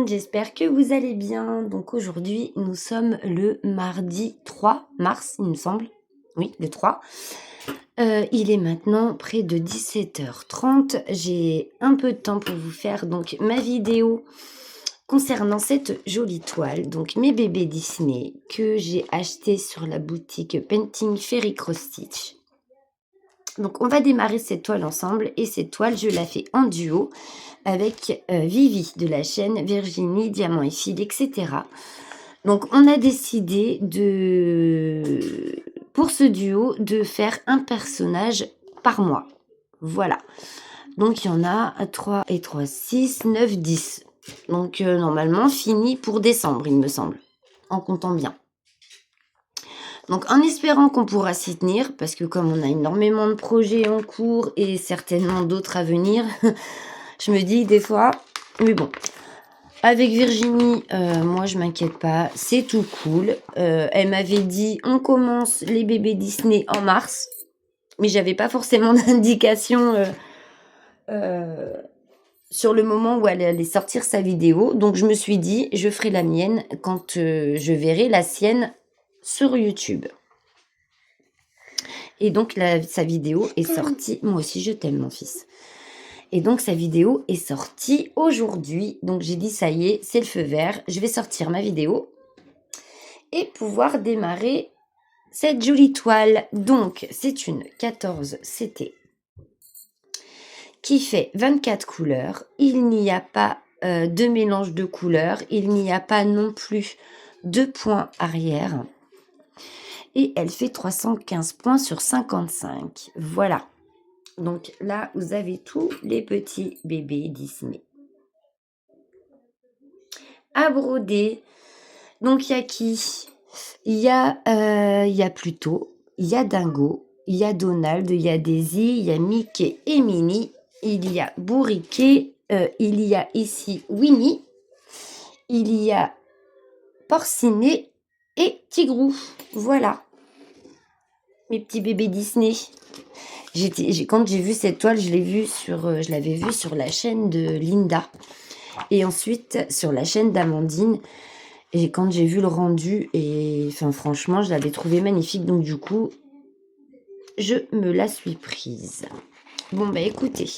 monde, j'espère que vous allez bien. Donc aujourd'hui, nous sommes le mardi 3 mars, il me semble. Oui, le 3. Il est maintenant près de 17h30. J'ai un peu de temps pour vous faire donc ma vidéo concernant cette jolie toile. Donc mes bébés Disney que j'ai acheté sur la boutique Painting Fairy Cross Stitch. Donc on va démarrer cette toile ensemble et cette toile je la fais en duo avec Vivi de la chaîne Virginie, Diamant et Fil, etc. Donc on a décidé pour ce duo de faire un personnage par mois. Voilà. Donc il y en a 3 et 3, 6, 9, 10. Donc normalement fini pour décembre il me semble, en comptant bien. Donc en espérant qu'on pourra s'y tenir, parce que comme on a énormément de projets en cours et certainement d'autres à venir, je me dis des fois, mais bon, avec Virginie, moi je m'inquiète pas, c'est tout cool. Elle m'avait dit on commence les bébés Disney en mars, mais j'avais pas forcément d'indication sur le moment où elle allait sortir sa vidéo. Donc je me suis dit je ferai la mienne quand je verrai la sienne sur YouTube. Et donc sa vidéo est sortie. Moi aussi je t'aime mon fils. Et donc sa vidéo est sortie aujourd'hui. Donc j'ai dit ça y est, c'est le feu vert. Je vais sortir ma vidéo et pouvoir démarrer cette jolie toile. Donc c'est une 14 CT qui fait 24 couleurs. Il n'y a pas de mélange de couleurs. Il n'y a pas non plus de points arrière. Et elle fait 315 points sur 55. Voilà. Donc là, vous avez tous les petits bébés Disney. À broder. Donc il y a qui? Il y a Pluto, il y a Dingo, il y a Donald, il y a Daisy, il y a Mickey et Minnie, il y a Bourriquet, il y a ici Winnie, il y a Porcinet et Tigrou. Voilà. Mes petits bébés Disney. Quand j'ai vu cette toile, je l'avais vue sur la chaîne de Linda et ensuite sur la chaîne d'Amandine. Et quand j'ai vu le rendu, et enfin franchement, je l'avais trouvé magnifique. Donc du coup, je me la suis prise. Bon bah écoutez,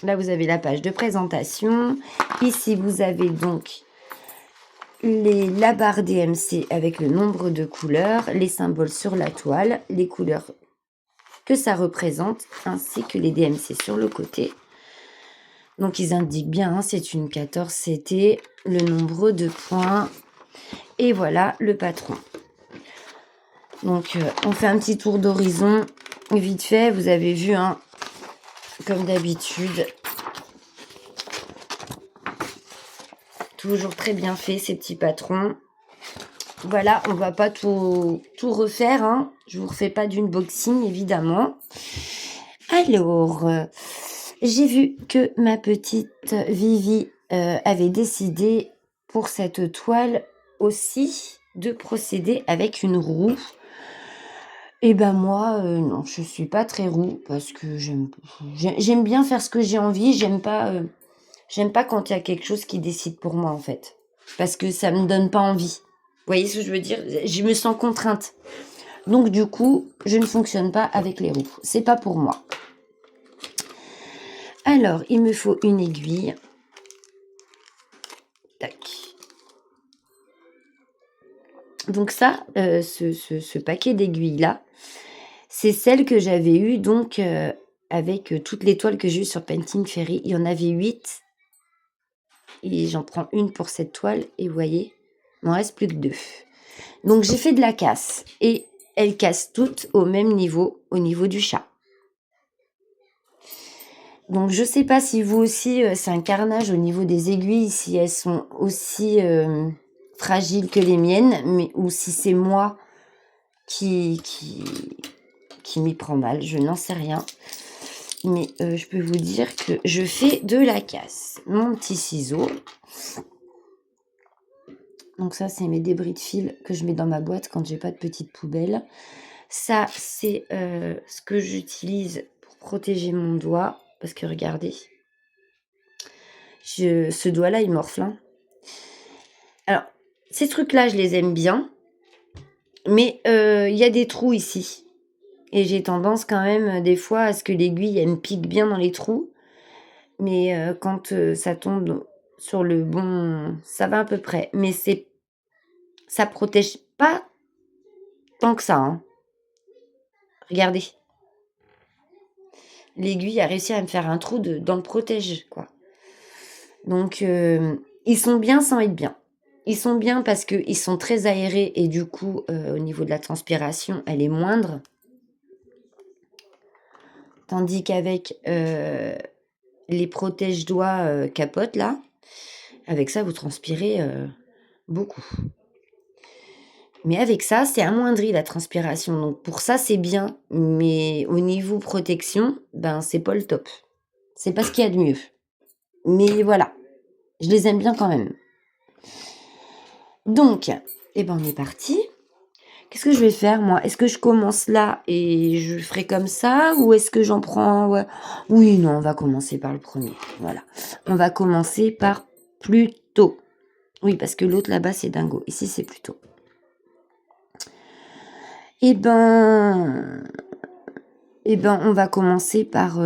là vous avez la page de présentation. Ici vous avez donc la barre DMC avec le nombre de couleurs, les symboles sur la toile, les couleurs que ça représente, ainsi que les DMC sur le côté. Donc ils indiquent bien, hein, c'est une 14 CT, le nombre de points, et voilà le patron. Donc on fait un petit tour d'horizon vite fait, vous avez vu, hein, comme d'habitude. Toujours très bien fait ces petits patrons. Voilà, on va pas tout refaire, hein. Je vous refais pas d'unboxing évidemment. Alors, j'ai vu que ma petite Vivi avait décidé pour cette toile aussi de procéder avec une roue. Et ben moi, non, je suis pas très roue parce que j'aime bien faire ce que j'ai envie. J'aime pas quand il y a quelque chose qui décide pour moi en fait, parce que ça me donne pas envie. Vous voyez ce que je veux dire? Je me sens contrainte. Donc du coup, je ne fonctionne pas avec les roues. C'est pas pour moi. Alors, il me faut une aiguille. Tac. Donc ça, ce paquet d'aiguilles là, c'est celle que j'avais eue donc avec toutes les toiles que j'ai eues sur Painting Fairy. Il y en avait 8. Et j'en prends une pour cette toile. Et vous voyez, il m'en reste plus que 2. Donc j'ai fait de la casse. Et elles cassent toutes au même niveau, au niveau du chat. Donc je sais pas si vous aussi, c'est un carnage au niveau des aiguilles, si elles sont aussi fragiles que les miennes, ou si c'est moi qui m'y prend mal, je n'en sais rien. Mais je peux vous dire que je fais de la casse. Mon petit ciseau. Donc ça, c'est mes débris de fil que je mets dans ma boîte quand j'ai pas de petite poubelle. Ça, c'est ce que j'utilise pour protéger mon doigt. Parce que regardez, Ce doigt-là, il morfle, hein. Alors, ces trucs-là, je les aime bien, mais il y a des trous ici. Et j'ai tendance quand même, des fois, à ce que l'aiguille, elle me pique bien dans les trous. Mais quand ça tombe sur le bon, ça va à peu près. Mais ça protège pas tant que ça, hein. Regardez, l'aiguille a réussi à me faire un trou dans le protège, quoi. Donc ils sont bien sans être bien. Ils sont bien parce qu'ils sont très aérés et du coup, au niveau de la transpiration, elle est moindre. Tandis qu'avec les protège-doigts capote là, avec ça vous transpirez beaucoup. Mais avec ça, c'est amoindri la transpiration. Donc pour ça, c'est bien. Mais au niveau protection, ben c'est pas le top. C'est pas ce qu'il y a de mieux. Mais voilà, je les aime bien quand même. Donc, eh ben on est parti. Qu'est-ce que je vais faire moi? Est-ce que je commence là et je ferai comme ça ou est-ce que j'en prends ouais. Oui, non, on va commencer par le premier. Voilà. On va commencer par Pluto. Oui, parce que l'autre là-bas c'est Dingo. Ici c'est Pluto. Eh ben, on va commencer par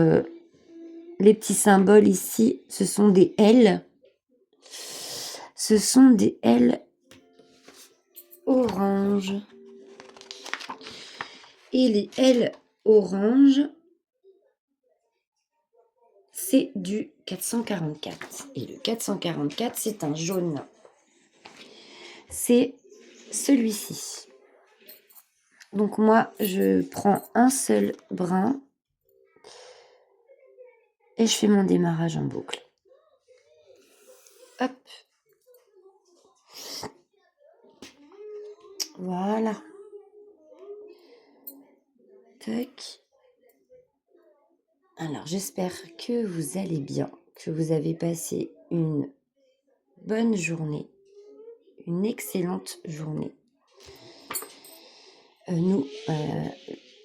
les petits symboles ici. Ce sont des L. Ce sont des L orange. Et les L orange, c'est du 444. Et le 444, c'est un jaune. C'est celui-ci. Donc moi, je prends un seul brin et je fais mon démarrage en boucle. Hop. Voilà. Tac. Alors, j'espère que vous allez bien, que vous avez passé une bonne journée, une excellente journée. Nous,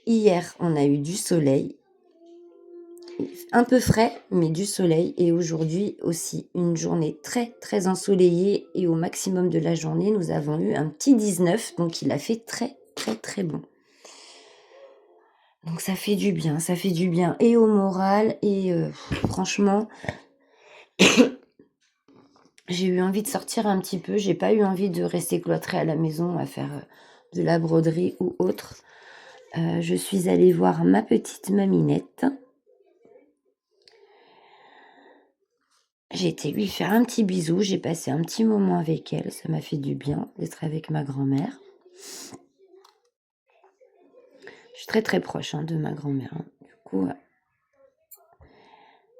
hier, on a eu du soleil, un peu frais, mais du soleil. Et aujourd'hui aussi, une journée très, très ensoleillée. Et au maximum de la journée, nous avons eu un petit 19, donc il a fait très, très, très bon. Donc ça fait du bien et au moral. Et franchement, j'ai eu envie de sortir un petit peu. J'ai pas eu envie de rester cloîtrée à la maison à faire de la broderie ou autre. Je suis allée voir ma petite maminette. J'ai été lui faire un petit bisou. J'ai passé un petit moment avec elle. Ça m'a fait du bien d'être avec ma grand-mère. Je suis très très proche de ma grand-mère. Du coup,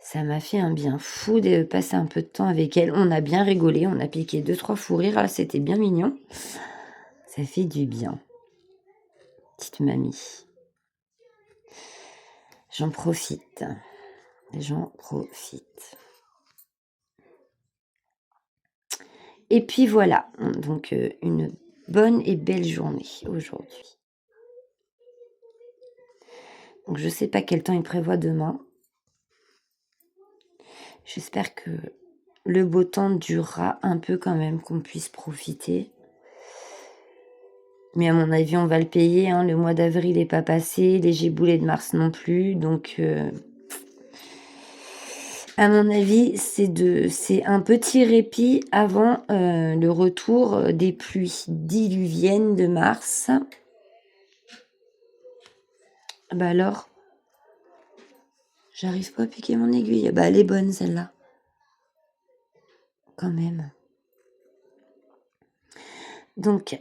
ça m'a fait un bien fou de passer un peu de temps avec elle. On a bien rigolé. On a piqué 2-3 fous rires. Là, c'était bien mignon. Ça fait du bien. Petite mamie. J'en profite. Et puis voilà, donc une bonne et belle journée aujourd'hui. Donc je ne sais pas quel temps il prévoit demain. J'espère que le beau temps durera un peu quand même, qu'on puisse profiter. Mais à mon avis, on va le payer. Le mois d'avril n'est pas passé, les giboulées de mars non plus. Donc, à mon avis, c'est un petit répit avant le retour des pluies diluviennes de mars. Bah alors, j'arrive pas à piquer mon aiguille. Bah elle est bonne celle-là. Quand même. Donc,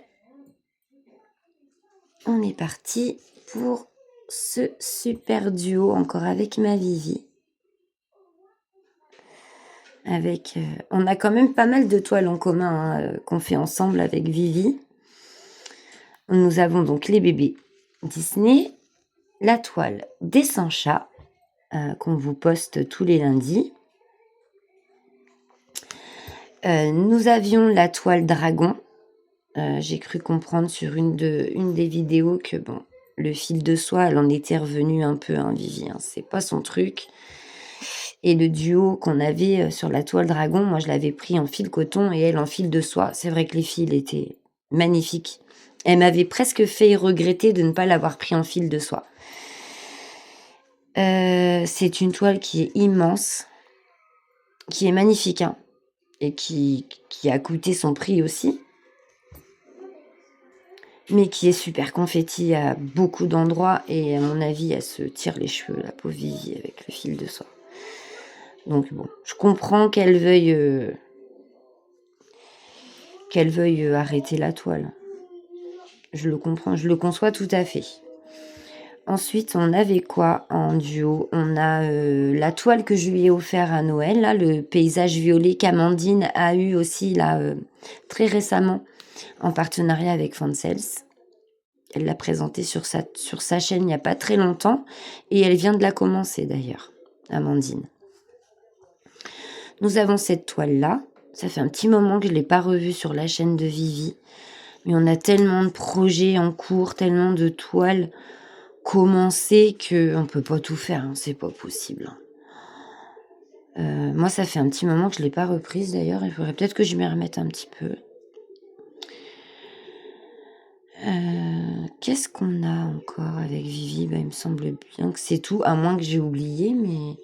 on est parti pour ce super duo encore avec ma Vivi. On a quand même pas mal de toiles en commun qu'on fait ensemble avec Vivi. Nous avons donc les bébés Disney, la toile des 100 chats qu'on vous poste tous les lundis. Nous avions la toile dragon. J'ai cru comprendre sur une des vidéos que le fil de soie, elle en était revenue un peu, Vivi. C'est pas son truc. Et le duo qu'on avait sur la toile dragon, moi je l'avais pris en fil coton et elle en fil de soie. C'est vrai que les fils étaient magnifiques. Elle m'avait presque fait regretter de ne pas l'avoir pris en fil de soie. C'est une toile qui est immense, qui est magnifique, hein, et qui a coûté son prix aussi, mais qui est super confetti à beaucoup d'endroits et à mon avis, elle se tire les cheveux, la pauvre Vivi, avec le fil de soie. Donc bon, je comprends qu'elle veuille arrêter la toile. Je le comprends, je le conçois tout à fait. Ensuite, on avait quoi en duo? On a la toile que je lui ai offert à Noël, là, le paysage violet qu'Amandine a eu aussi là très récemment en partenariat avec Fancels. Elle l'a présenté sur sa chaîne il n'y a pas très longtemps et elle vient de la commencer d'ailleurs, Amandine. Nous avons cette toile-là. Ça fait un petit moment que je ne l'ai pas revue sur la chaîne de Vivi. Mais on a tellement de projets en cours, tellement de toiles commencées qu'on ne peut pas tout faire. Hein, c'est pas possible. Moi, ça fait un petit moment que je ne l'ai pas reprise d'ailleurs. Il faudrait peut-être que je m'y remette un petit peu. Qu'est-ce qu'on a encore avec Vivi? Il me semble bien que c'est tout, à moins que j'ai oublié, mais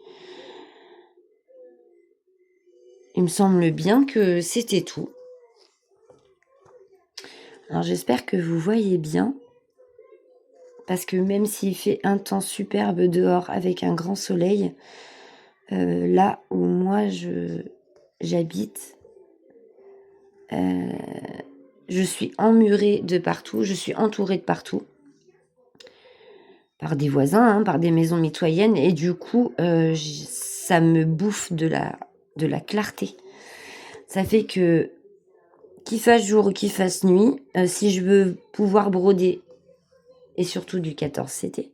il me semble bien que c'était tout. Alors j'espère que vous voyez bien, parce que même s'il fait un temps superbe dehors avec un grand soleil, là où moi j'habite, je suis emmurée de partout, je suis entourée de partout, par des voisins, hein, par des maisons mitoyennes, et du coup, ça me bouffe de la clarté. Ça fait que, qu'il fasse jour ou qu'il fasse nuit, si je veux pouvoir broder, et surtout du 14CT,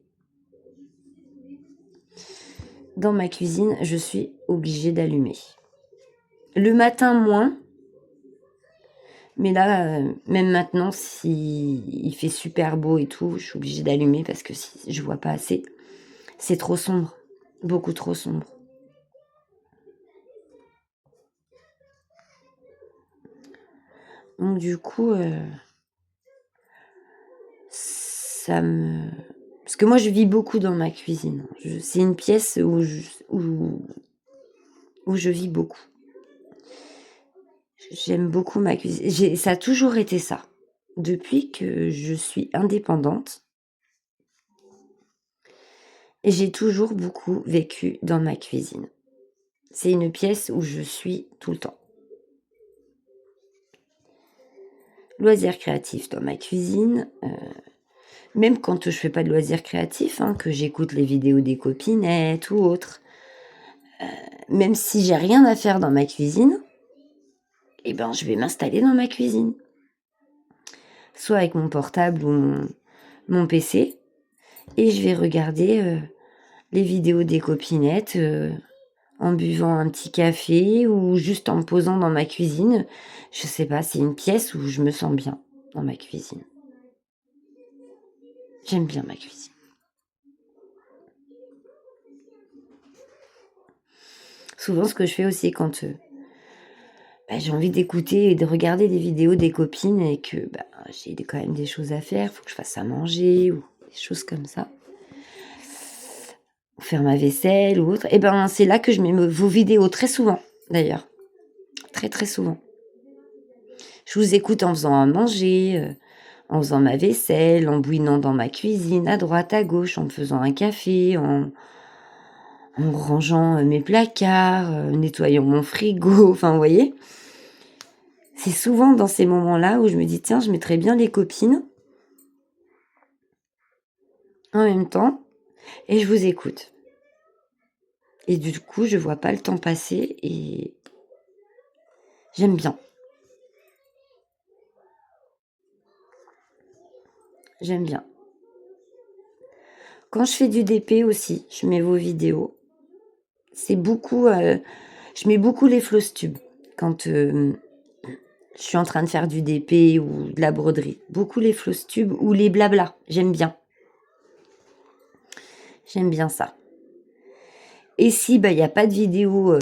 dans ma cuisine, je suis obligée d'allumer. Le matin, moins. Mais là, même maintenant, s'il fait super beau et tout, je suis obligée d'allumer parce que si je vois pas assez. C'est trop sombre. Beaucoup trop sombre. Donc du coup, ça me... Parce que moi, je vis beaucoup dans ma cuisine. C'est une pièce où je vis beaucoup. J'aime beaucoup ma cuisine. Ça a toujours été ça. Depuis que je suis indépendante, et j'ai toujours beaucoup vécu dans ma cuisine. C'est une pièce où je suis tout le temps. Loisirs créatifs dans ma cuisine. Même quand je fais pas de loisirs créatifs, hein, que j'écoute les vidéos des copinettes ou autres. Même si j'ai rien à faire dans ma cuisine, eh ben, je vais m'installer dans ma cuisine. Soit avec mon portable ou mon PC. Et je vais regarder les vidéos des copinettes en buvant un petit café ou juste en me posant dans ma cuisine. Je sais pas, c'est une pièce où je me sens bien dans ma cuisine. J'aime bien ma cuisine. Souvent, ce que je fais aussi quand j'ai envie d'écouter et de regarder des vidéos des copines et que j'ai quand même des choses à faire, faut que je fasse à manger ou des choses comme ça. Ou faire ma vaisselle ou autre. Et c'est là que je mets vos vidéos très souvent, d'ailleurs. Très, très souvent. Je vous écoute en faisant à manger, en faisant ma vaisselle, en bouinant dans ma cuisine, à droite, à gauche, en me faisant un café, en rangeant mes placards, nettoyant mon frigo, enfin, vous voyez. C'est souvent dans ces moments-là où je me dis, tiens, je mettrais bien les copines en même temps et je vous écoute. Et du coup, je vois pas le temps passer et j'aime bien. J'aime bien. Quand je fais du DP aussi, je mets vos vidéos. C'est beaucoup... je mets beaucoup les flosstubes quand je suis en train de faire du DP ou de la broderie. Beaucoup les flosstubes ou les blabla. J'aime bien. J'aime bien ça. Et si il n'y a pas de vidéo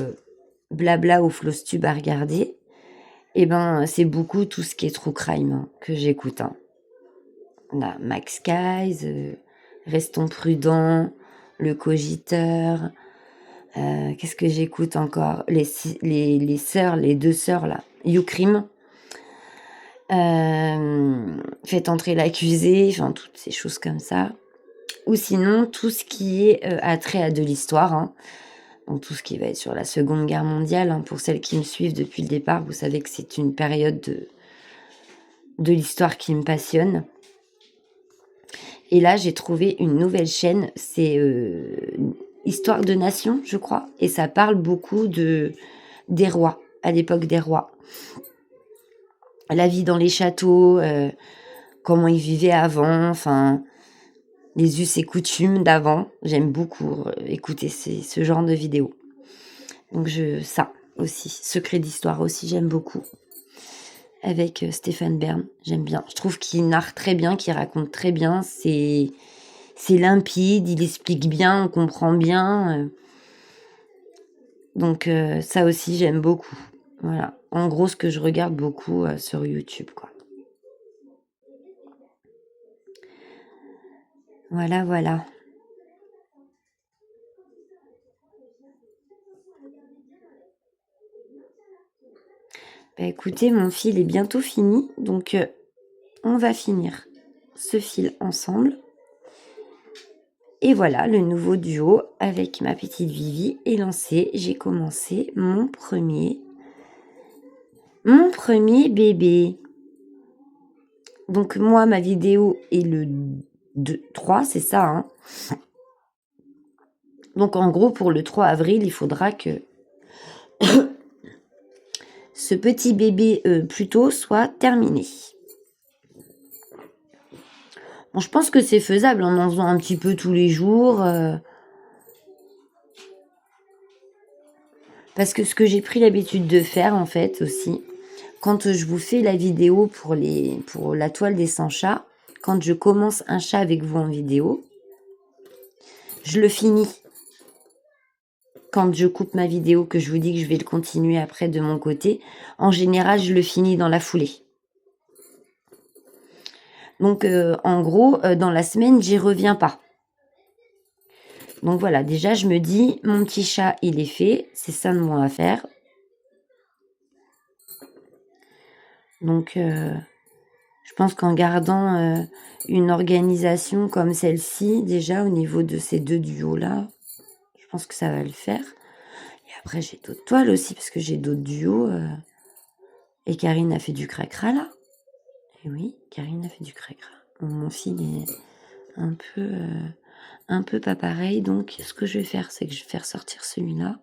blabla ou Flowstube à regarder, et ben c'est beaucoup tout ce qui est true crime que j'écoute. On a Max Guys, Restons prudents, Le Cogiteur. Qu'est-ce que j'écoute encore? Les sœurs, les deux sœurs là, YouCrime. Faites entrer l'accusé, enfin toutes ces choses comme ça. Ou sinon tout ce qui est attrait à de l'histoire. Donc tout ce qui va être sur la Seconde Guerre mondiale. Pour celles qui me suivent depuis le départ, vous savez que c'est une période de l'histoire qui me passionne. Et là, j'ai trouvé une nouvelle chaîne, c'est Histoire de Nation, je crois, et ça parle beaucoup des rois, à l'époque des rois. La vie dans les châteaux, comment ils vivaient avant, enfin, les us et coutumes d'avant. J'aime beaucoup écouter ce genre de vidéos. Donc ça aussi, Secret d'Histoire aussi, j'aime beaucoup. Avec Stéphane Bern, j'aime bien. Je trouve qu'il narre très bien, qu'il raconte très bien. C'est limpide, il explique bien, on comprend bien. Donc ça aussi, j'aime beaucoup. Voilà. En gros, ce que je regarde beaucoup sur YouTube, quoi. Voilà, voilà. Bah, écoutez, mon fil est bientôt fini, donc on va finir ce fil ensemble. Et voilà, le nouveau duo avec ma petite Vivi est lancé. J'ai commencé mon premier bébé. Donc moi, ma vidéo est le 3, c'est ça. Donc en gros, pour le 3 avril, il faudra que ce petit bébé plutôt soit terminé. Bon, je pense que c'est faisable en faisant un petit peu tous les jours. Parce que ce que j'ai pris l'habitude de faire, en fait, aussi, quand je vous fais la vidéo pour la toile des 100 chats, quand je commence un chat avec vous en vidéo, je le finis. Quand je coupe ma vidéo, que je vous dis que je vais le continuer après de mon côté, en général, je le finis dans la foulée. Donc, en gros, dans la semaine, j'y reviens pas. Donc voilà, déjà, je me dis, mon petit chat, il est fait. C'est ça de moi à faire. Donc, je pense qu'en gardant une organisation comme celle-ci, déjà, au niveau de ces deux duos-là, je pense que ça va le faire. Et après, j'ai d'autres toiles aussi, parce que j'ai d'autres duos. Et Karine a fait du cracra, là. Et oui, Karine a fait du cracra. Bon, mon fil est un peu pas pareil. Donc, ce que je vais faire, c'est que je vais faire sortir celui-là.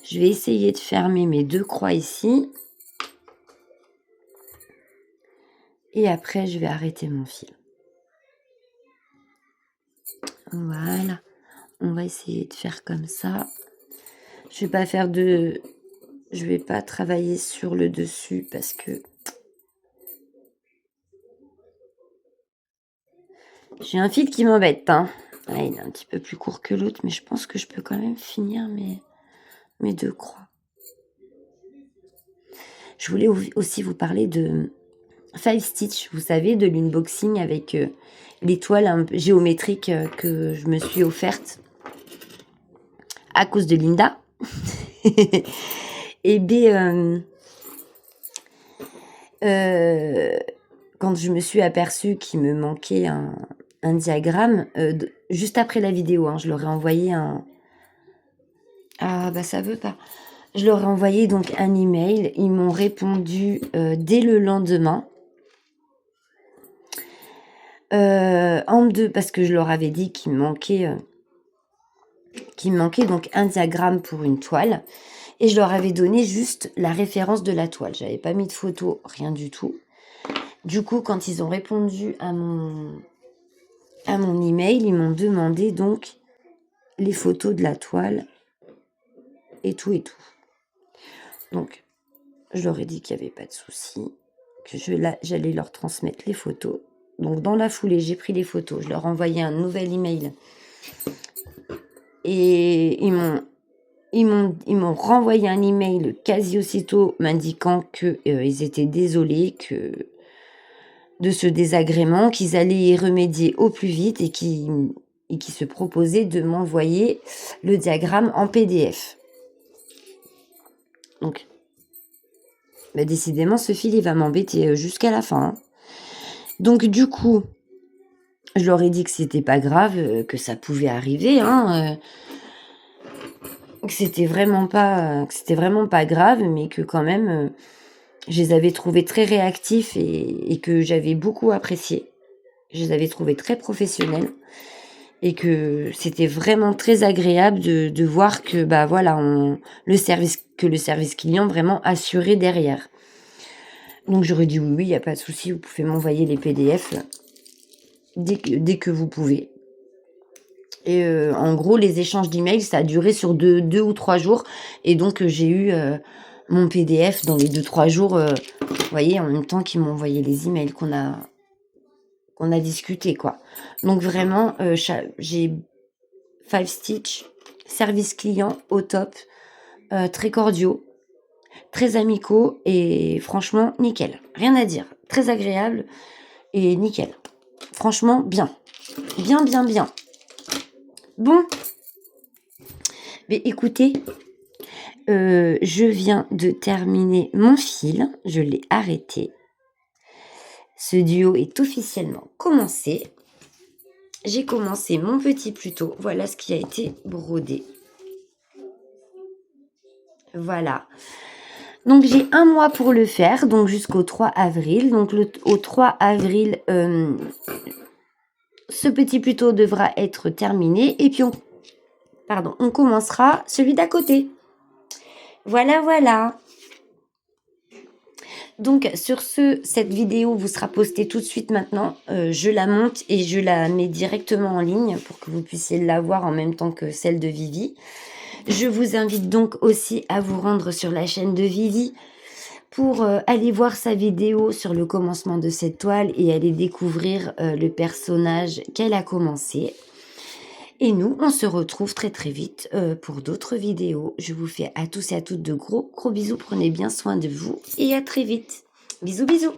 Je vais essayer de fermer mes deux croix ici. Et après, je vais arrêter mon fil. Voilà. On va essayer de faire comme ça. Je vais pas travailler sur le dessus parce que j'ai un fil qui m'embête. Il est un petit peu plus court que l'autre, mais je pense que je peux quand même finir mes deux croix. Je voulais aussi vous parler de Five Stitch, vous savez, de l'unboxing avec les toiles un peu géométriques que je me suis offerte à cause de Linda. Et bien, quand je me suis aperçue qu'il me manquait un diagramme, juste après la vidéo, je leur ai envoyé un... Ah bah ça veut pas. Je leur ai envoyé donc un email. Ils m'ont répondu dès le lendemain. Parce que je leur avais dit qu'il me manquait donc un diagramme pour une toile. Et je leur avais donné juste la référence de la toile. J'avais pas mis de photo, rien du tout. Du coup, quand ils ont répondu à mon email, ils m'ont demandé donc les photos de la toile et tout et tout. Donc, je leur ai dit qu'il n'y avait pas de souci, que j'allais leur transmettre les photos. Donc dans la foulée, j'ai pris les photos, je leur ai envoyé un nouvel email. Et ils m'ont renvoyé un email quasi aussitôt m'indiquant qu'ils étaient désolés de ce désagrément, qu'ils allaient y remédier au plus vite et qui se proposaient de m'envoyer le diagramme en PDF. Donc, bah décidément, ce fil, il va m'embêter jusqu'à la fin, hein. Donc, du coup, je leur ai dit que c'était pas grave, que ça pouvait arriver, hein, que c'était vraiment pas grave, mais que quand même, je les avais trouvés très réactifs et que j'avais beaucoup apprécié. Je les avais trouvés très professionnels et que c'était vraiment très agréable de voir que, bah, voilà, le service client vraiment assuré derrière. Donc j'aurais dit: «Oui, il y a pas de souci, vous pouvez m'envoyer les PDF dès que vous pouvez». Et en gros, les échanges d'emails, ça a duré sur 2 ou 3 jours et donc j'ai eu, mon PDF dans les 2-3 jours, vous voyez, en même temps qu'ils m'ont envoyé les emails qu'on a discuté, quoi. Donc vraiment, j'ai 5 Stitch, service client au top, très cordiaux, très amicaux et franchement nickel. Rien à dire. Très agréable et nickel. Franchement bien. Bien, bien, bien. Bon, mais écoutez, je viens de terminer mon fil, je l'ai arrêté. Ce duo est officiellement commencé. J'ai commencé mon petit pluto. Voilà ce qui a été brodé. Voilà. Donc j'ai un mois pour le faire, donc jusqu'au 3 avril. Donc au 3 avril, ce petit pluto devra être terminé. Et puis on commencera celui d'à côté. Voilà, voilà. Donc sur cette vidéo vous sera postée tout de suite maintenant. Je la monte et je la mets directement en ligne pour que vous puissiez la voir en même temps que celle de Vivi. Je vous invite donc aussi à vous rendre sur la chaîne de Vivi pour aller voir sa vidéo sur le commencement de cette toile et aller découvrir le personnage qu'elle a commencé. Et nous, on se retrouve très très vite pour d'autres vidéos. Je vous fais à tous et à toutes de gros bisous. Prenez bien soin de vous et à très vite. Bisous bisous.